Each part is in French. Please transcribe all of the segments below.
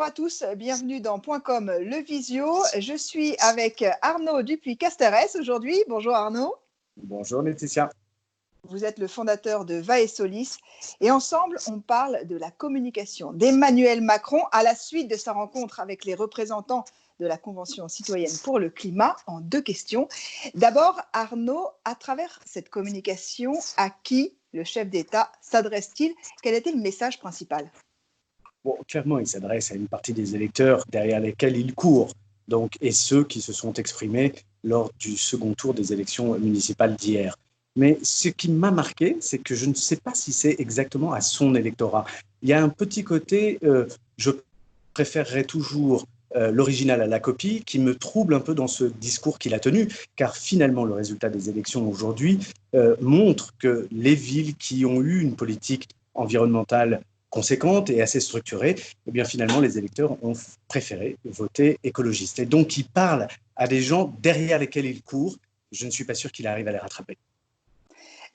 à tous, bienvenue dans Point Com le Visio. Je suis avec Arnaud Dupuis-Casterès aujourd'hui. Bonjour Arnaud. Bonjour Laetitia. Vous êtes le fondateur de Vaesolis et ensemble on parle de la communication d'Emmanuel Macron à la suite de sa rencontre avec les représentants de la Convention citoyenne pour le climat en deux questions. D'abord Arnaud, à travers cette communication, à qui le chef d'État s'adresse-t-il? Quel était le message principal? Bon, clairement, il s'adresse à une partie des électeurs derrière lesquels il court, donc, et ceux qui se sont exprimés lors du second tour des élections municipales d'hier. Mais ce qui m'a marqué, c'est que je ne sais pas si c'est exactement à son électorat. Il y a un petit côté, je préférerais toujours l'original à la copie, qui me trouble un peu dans ce discours qu'il a tenu, car finalement le résultat des élections aujourd'hui montre que les villes qui ont eu une politique environnementale conséquente et assez structurée, eh bien finalement les électeurs ont préféré voter écologiste. Et donc il parle à des gens derrière lesquels il court. Je ne suis pas sûr qu'il arrive à les rattraper.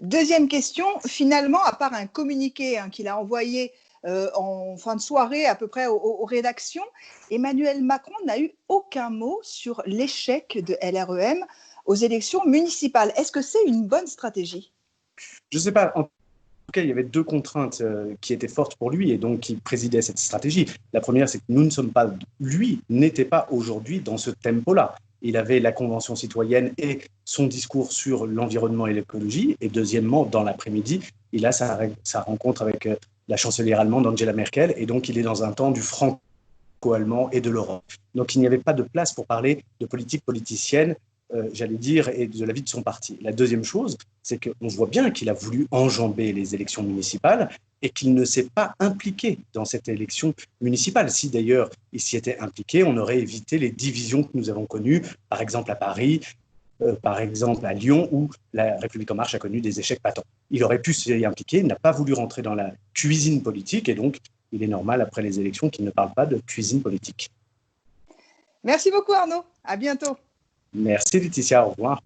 Deuxième question, finalement, à part un communiqué qu'il a envoyé en fin de soirée à peu près aux rédactions, Emmanuel Macron n'a eu aucun mot sur l'échec de LREM aux élections municipales. Est-ce que c'est une bonne stratégie? Je ne sais pas. En tout cas, il y avait deux contraintes qui étaient fortes pour lui et donc qui présidaient cette stratégie. La première, c'est que nous ne sommes pas, lui n'était pas aujourd'hui dans ce tempo-là. Il avait la Convention citoyenne et son discours sur l'environnement et l'écologie. Et deuxièmement, dans l'après-midi, il a sa rencontre avec la chancelière allemande Angela Merkel. Et donc, il est dans un temps du franco-allemand et de l'Europe. Donc, il n'y avait pas de place pour parler de politique politicienne, j'allais dire, et de la vie de son parti. La deuxième chose, c'est qu'on voit bien qu'il a voulu enjamber les élections municipales et qu'il ne s'est pas impliqué dans cette élection municipale. Si d'ailleurs il s'y était impliqué, on aurait évité les divisions que nous avons connues, par exemple à Paris, par exemple à Lyon, où la République En Marche a connu des échecs patents. Il aurait pu s'y impliquer, il n'a pas voulu rentrer dans la cuisine politique, et donc il est normal, après les élections, qu'il ne parle pas de cuisine politique. Merci beaucoup Arnaud, à bientôt. Merci Laetitia, au revoir.